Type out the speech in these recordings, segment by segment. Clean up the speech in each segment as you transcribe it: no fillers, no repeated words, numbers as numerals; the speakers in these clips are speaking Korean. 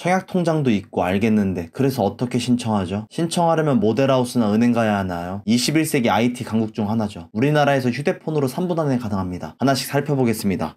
청약통장도 있고 알겠는데 그래서 어떻게 신청하죠? 신청하려면 모델하우스나 은행 가야 하나요? 21세기 IT 강국 중 하나죠. 우리나라에서 휴대폰으로 3분 안에 가능합니다. 하나씩 살펴보겠습니다.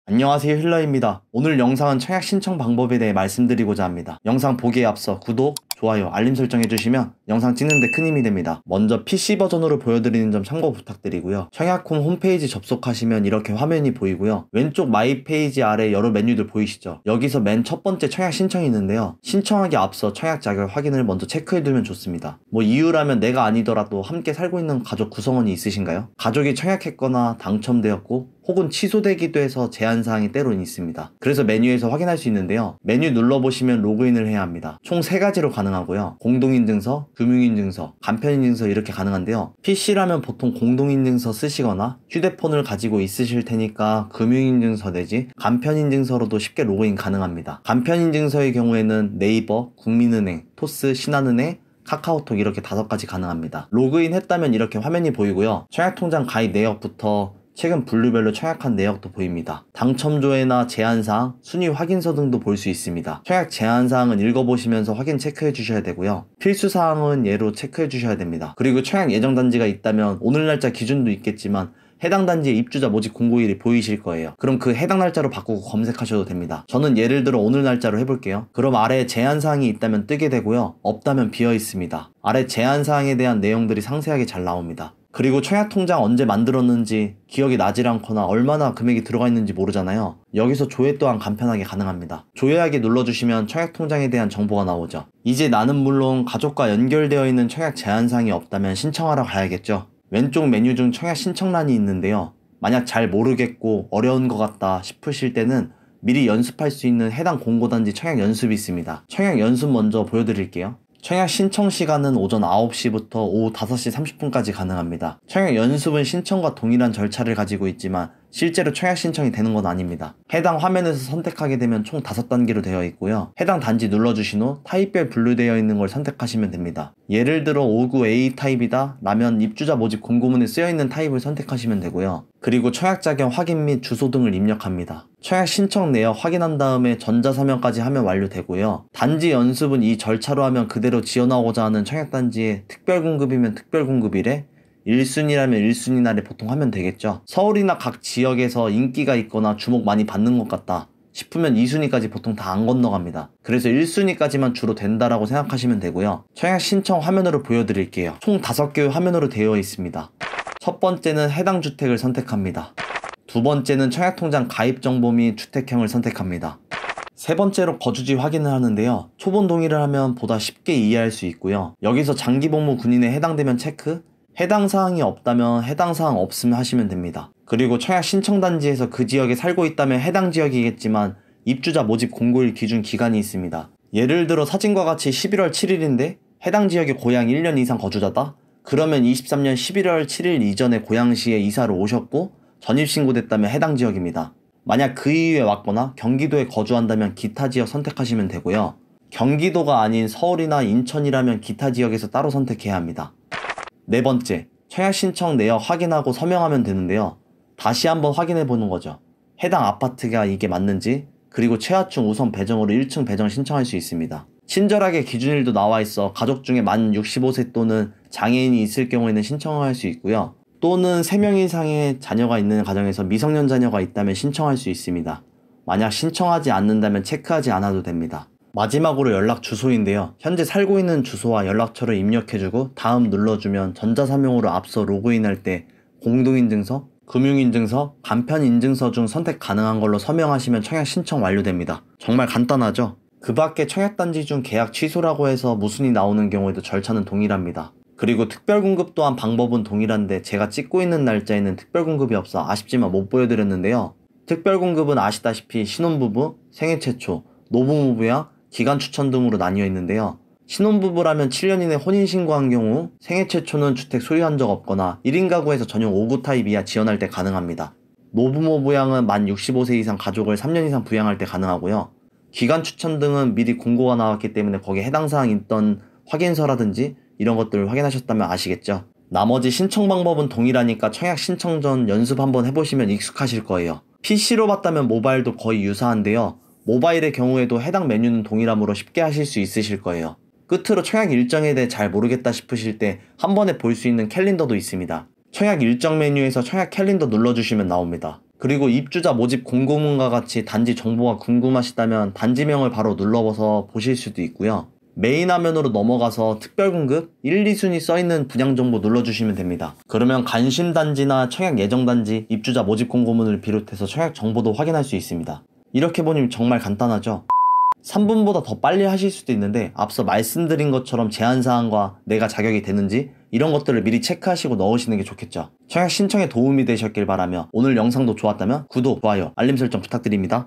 안녕하세요, 힐러입니다. 오늘 영상은 청약 신청 방법에 대해 말씀드리고자 합니다. 영상 보기에 앞서 구독, 좋아요, 알림 설정 해주시면 영상 찍는데 큰 힘이 됩니다. 먼저 PC 버전으로 보여드리는 점 참고 부탁드리고요. 청약홈 홈페이지 접속하시면 이렇게 화면이 보이고요. 왼쪽 마이 페이지 아래 여러 메뉴들 보이시죠? 여기서 맨 첫 번째 청약 신청이 있는데요. 신청하기 앞서 청약 자격 확인을 먼저 체크해두면 좋습니다. 이유라면 내가 아니더라도 함께 살고 있는 가족 구성원이 있으신가요? 가족이 청약했거나 당첨되었고 혹은 취소되기도 해서 제한사항이 때로는 있습니다. 그래서 메뉴에서 확인할 수 있는데요. 메뉴 눌러보시면 로그인을 해야 합니다. 총 3가지로 가능하고요. 공동인증서, 금융인증서, 간편인증서 이렇게 가능한데요. PC라면 보통 공동인증서 쓰시거나 휴대폰을 가지고 있으실 테니까 금융인증서 내지 간편인증서로도 쉽게 로그인 가능합니다. 간편인증서의 경우에는 네이버, 국민은행, 토스, 신한은행, 카카오톡 이렇게 5가지 가능합니다. 로그인 했다면 이렇게 화면이 보이고요. 청약통장 가입 내역부터 최근 분류별로 청약한 내역도 보입니다. 당첨조회나 제한사항, 순위 확인서 등도 볼 수 있습니다. 청약 제한사항은 읽어보시면서 확인 체크해 주셔야 되고요. 필수사항은 예로 체크해 주셔야 됩니다. 그리고 청약 예정단지가 있다면 오늘 날짜 기준도 있겠지만 해당 단지의 입주자 모집 공고일이 보이실 거예요. 그럼 그 해당 날짜로 바꾸고 검색하셔도 됩니다. 저는 예를 들어 오늘 날짜로 해볼게요. 그럼 아래에 제한사항이 있다면 뜨게 되고요. 없다면 비어 있습니다. 아래 제한사항에 대한 내용들이 상세하게 잘 나옵니다. 그리고 청약통장 언제 만들었는지 기억이 나질 않거나 얼마나 금액이 들어가 있는지 모르잖아요. 여기서 조회 또한 간편하게 가능합니다. 조회하기 눌러주시면 청약통장에 대한 정보가 나오죠. 이제 나는 물론 가족과 연결되어 있는 청약 제한사항이 없다면 신청하러 가야겠죠. 왼쪽 메뉴 중 청약 신청란이 있는데요. 만약 잘 모르겠고 어려운 것 같다 싶으실 때는 미리 연습할 수 있는 해당 공고단지 청약 연습이 있습니다. 청약 연습 먼저 보여드릴게요. 청약 신청 시간은 오전 9시부터 오후 5시 30분까지 가능합니다. 청약 연습은 신청과 동일한 절차를 가지고 있지만 실제로 청약 신청이 되는 건 아닙니다. 해당 화면에서 선택하게 되면 총 5단계로 되어 있고요. 해당 단지 눌러주신 후 타입별 분류되어 있는 걸 선택하시면 됩니다. 예를 들어 59A 타입이다 라면 입주자 모집 공고문에 쓰여있는 타입을 선택하시면 되고요. 그리고 청약 자격 확인 및 주소 등을 입력합니다. 청약 신청 내역 확인한 다음에 전자서명까지 하면 완료되고요. 단지 연습은 이 절차로 하면 그대로 지어나오고자 하는 청약단지에 특별공급이면 특별공급이래, 1순위라면 1순위 날에 보통 하면 되겠죠. 서울이나 각 지역에서 인기가 있거나 주목 많이 받는 것 같다 싶으면 2순위까지 보통 다 안 건너갑니다. 그래서 1순위까지만 주로 된다라고 생각하시면 되고요. 청약 신청 화면으로 보여드릴게요. 총 5개의 화면으로 되어 있습니다. 첫 번째는 해당 주택을 선택합니다. 두 번째는 청약통장 가입 정보 및 주택형을 선택합니다. 세 번째로 거주지 확인을 하는데요. 초본 동의를 하면 보다 쉽게 이해할 수 있고요. 여기서 장기복무 군인에 해당되면 체크, 해당 사항이 없다면 해당 사항 없으면 하시면 됩니다. 그리고 청약 신청 단지에서 그 지역에 살고 있다면 해당 지역이겠지만 입주자 모집 공고일 기준 기간이 있습니다. 예를 들어 사진과 같이 11월 7일인데 해당 지역에 고향 1년 이상 거주자다? 그러면 23년 11월 7일 이전에 고향시에 이사를 오셨고 전입신고됐다면 해당 지역입니다. 만약 그 이후에 왔거나 경기도에 거주한다면 기타 지역 선택하시면 되고요. 경기도가 아닌 서울이나 인천이라면 기타 지역에서 따로 선택해야 합니다. 네 번째, 청약 신청 내역 확인하고 서명하면 되는데요. 다시 한번 확인해 보는 거죠. 해당 아파트가 이게 맞는지, 그리고 최하층 우선 배정으로 1층 배정 신청할 수 있습니다. 친절하게 기준일도 나와 있어 가족 중에 만 65세 또는 장애인이 있을 경우에는 신청할 수 있고요. 또는 3명 이상의 자녀가 있는 가정에서 미성년 자녀가 있다면 신청할 수 있습니다. 만약 신청하지 않는다면 체크하지 않아도 됩니다. 마지막으로 연락 주소인데요. 현재 살고 있는 주소와 연락처를 입력해주고 다음 눌러주면 전자서명으로 앞서 로그인할 때 공동인증서, 금융인증서, 간편인증서 중 선택 가능한 걸로 서명하시면 청약 신청 완료됩니다. 정말 간단하죠? 그 밖에 청약단지 중 계약 취소라고 해서 무순위 나오는 경우에도 절차는 동일합니다. 그리고 특별공급 또한 방법은 동일한데 제가 찍고 있는 날짜에는 특별공급이 없어 아쉽지만 못 보여드렸는데요. 특별공급은 아시다시피 신혼부부, 생애 최초, 노부모부야, 기간 추천 등으로 나뉘어 있는데요. 신혼부부라면 7년 이내 혼인신고한 경우, 생애 최초는 주택 소유한 적 없거나 1인 가구에서 전용 5구 타입 이하 지원할 때 가능합니다. 노부모 부양은 만 65세 이상 가족을 3년 이상 부양할 때 가능하고요. 기간 추천 등은 미리 공고가 나왔기 때문에 거기에 해당 사항이 있던 확인서라든지 이런 것들을 확인하셨다면 아시겠죠? 나머지 신청 방법은 동일하니까 청약 신청 전 연습 한번 해보시면 익숙하실 거예요. PC로 봤다면 모바일도 거의 유사한데요. 모바일의 경우에도 해당 메뉴는 동일하므로 쉽게 하실 수 있으실 거예요. 끝으로 청약 일정에 대해 잘 모르겠다 싶으실 때 한 번에 볼 수 있는 캘린더도 있습니다. 청약 일정 메뉴에서 청약 캘린더 눌러주시면 나옵니다. 그리고 입주자 모집 공고문과 같이 단지 정보가 궁금하시다면 단지명을 바로 눌러서 보실 수도 있고요. 메인 화면으로 넘어가서 특별공급 1, 2순위 써있는 분양정보 눌러주시면 됩니다. 그러면 관심단지나 청약 예정단지, 입주자 모집 공고문을 비롯해서 청약 정보도 확인할 수 있습니다. 이렇게 보니 정말 간단하죠? 3분보다 더 빨리 하실 수도 있는데 앞서 말씀드린 것처럼 제한사항과 내가 자격이 되는지 이런 것들을 미리 체크하시고 넣으시는 게 좋겠죠. 청약 신청에 도움이 되셨길 바라며 오늘 영상도 좋았다면 구독, 좋아요, 알림 설정 부탁드립니다.